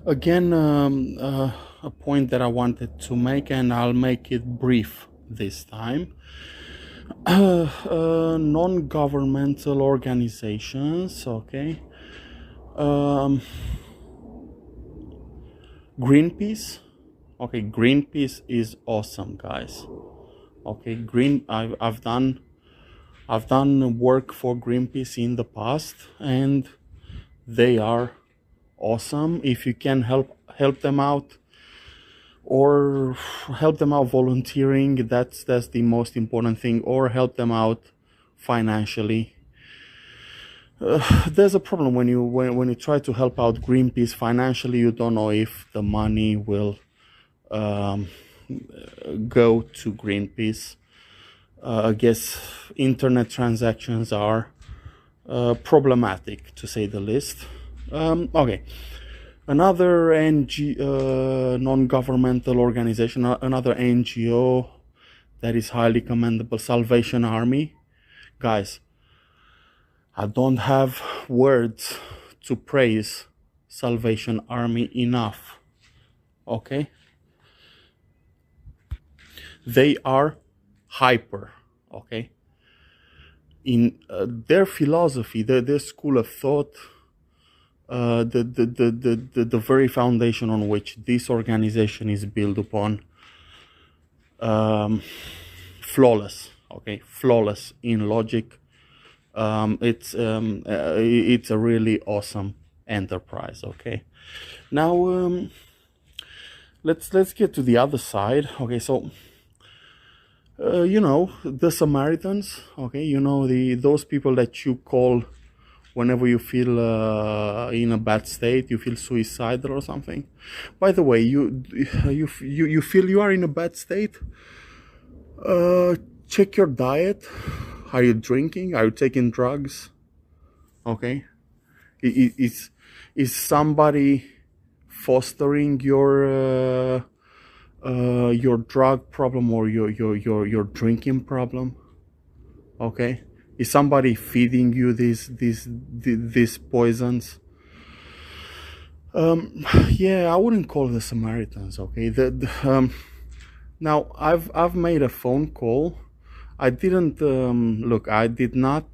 Again, a point that I wanted to make, and I'll make it brief this time. Non-governmental organizations, okay. Um, Greenpeace, okay. Greenpeace is awesome, guys. Okay, I've done work for Greenpeace in the past, and they are awesome. If you can help them out, or help them out volunteering, that's the most important thing, or help them out financially. There's a problem when you try to help out Greenpeace financially. You don't know if the money will um, go to Greenpeace. I guess internet transactions are problematic, to say the least. Okay, another non-governmental organization, another NGO that is highly commendable, Salvation Army. Guys, I don't have words to praise Salvation Army enough. Okay, they are hyper. Okay, in their philosophy, their school of thought, the very foundation on which this organization is built upon, flawless. Okay, flawless in logic. It's a really awesome enterprise. Okay, now let's get to the other side. Okay, so the Samaritans. Okay, those people that you call whenever you feel in a bad state, you feel suicidal or something. By the way, you feel you are in a bad state. Check your diet. Are you drinking? Are you taking drugs? Okay, is somebody fostering your drug problem, or your drinking problem? Okay, is somebody feeding you these poisons? Yeah, I wouldn't call the Samaritans. Okay, now I've made a phone call. I didn't look. I did not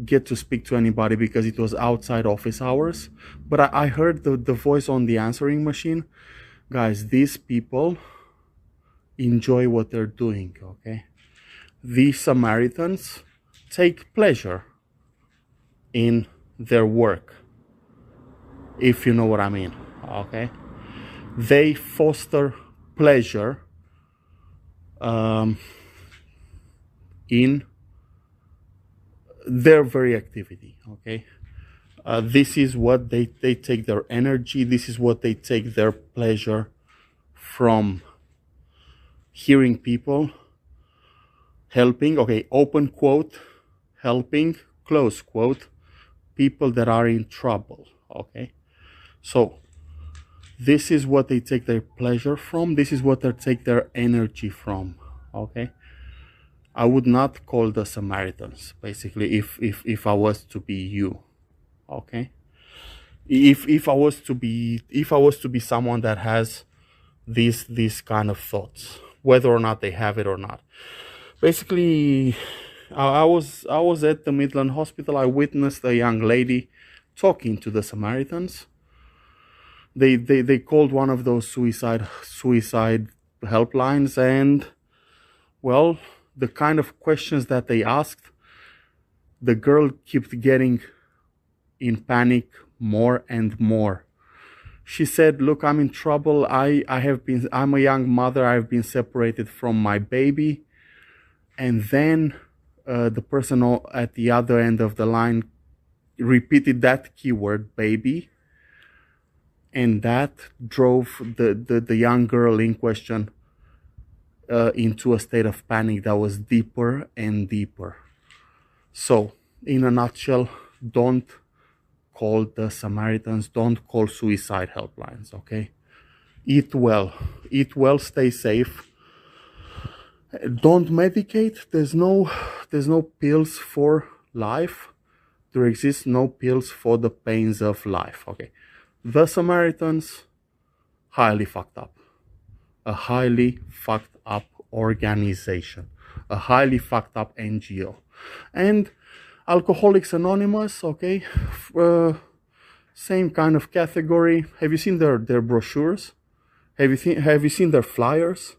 get to speak to anybody because it was outside office hours. But I heard the voice on the answering machine. Guys, these people enjoy what they're doing. Okay, these Samaritans take pleasure in their work, if you know what I mean. Okay, they foster pleasure in their very activity. Okay, this is what they take their energy, this is what they take their pleasure from: hearing people, helping, okay, open quote, helping, close quote, people that are in trouble. Okay, so this is what they take their pleasure from, this is what they take their energy from. Okay, I would not call the Samaritans, basically, if I was to be you. Okay, if I was to be someone that has these kind of thoughts, whether or not they have it or not. Basically, I was at the Midland Hospital. I witnessed a young lady talking to the Samaritans. They called one of those suicide helplines, and well, the kind of questions that they asked, the girl kept getting in panic more and more. She said, look, I'm in trouble. I'm a young mother. I've been separated from my baby. And then the person at the other end of the line repeated that keyword, baby. And that drove the young girl in question into a state of panic that was deeper and deeper. So, in a nutshell, don't call the Samaritans, don't call suicide helplines. Okay, eat well, stay safe, don't medicate. There's no pills for life. There exists no pills for the pains of life. Okay, The Samaritans, highly fucked up. A highly fucked up organization. A highly fucked up NGO. And Alcoholics Anonymous, okay, same kind of category. Have you seen their brochures? Have you seen their flyers?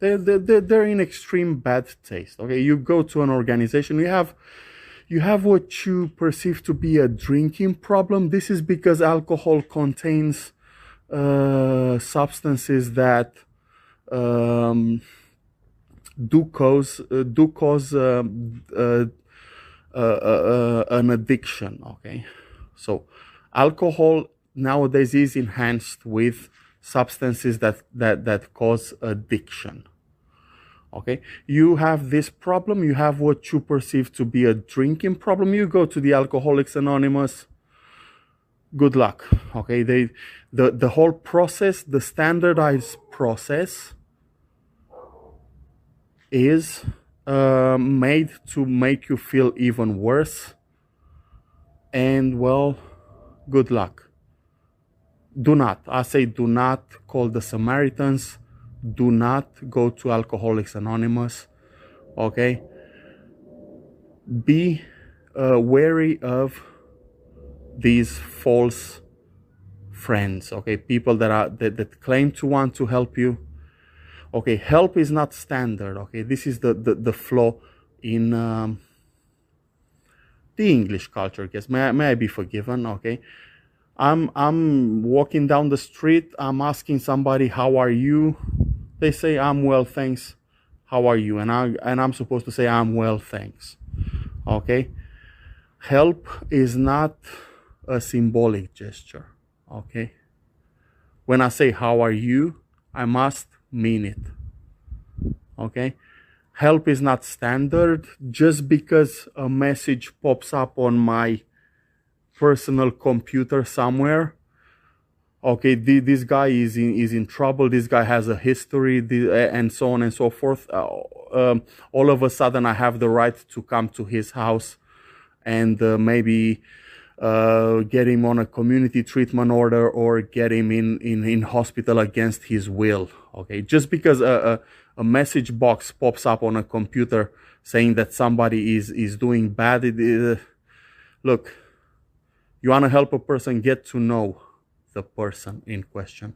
They're in extreme bad taste. Okay, you go to an organization, you have what you perceive to be a drinking problem. This is because alcohol contains substances that do cause an addiction. Okay, so alcohol nowadays is enhanced with substances that cause addiction. Okay, you have this problem, you have what you perceive to be a drinking problem, you go to the Alcoholics Anonymous, good luck. Okay, the whole process, the standardized process is made to make you feel even worse, and well, good luck. Do not call the Samaritans. Do not go to Alcoholics Anonymous. Okay, be wary of these false friends. Okay, people that claim to want to help you. Okay, help is not standard. Okay, this is the flaw in the English culture. Guess may I be forgiven? Okay, I'm walking down the street. I'm asking somebody, "How are you?" They say, "I'm well, thanks." How are you? And I'm supposed to say, "I'm well, thanks." Okay, help is not a symbolic gesture. Okay, when I say "How are you," I must mean it. Okay, help is not standard. Just because a message pops up on my personal computer somewhere, okay, this guy is in trouble, this guy has a history, and so on and so forth, all of a sudden I have the right to come to his house and maybe get him on a community treatment order or get him in hospital against his will. Okay, just because a message box pops up on a computer saying that somebody is doing bad, look, you want to help a person, get to know the person in question.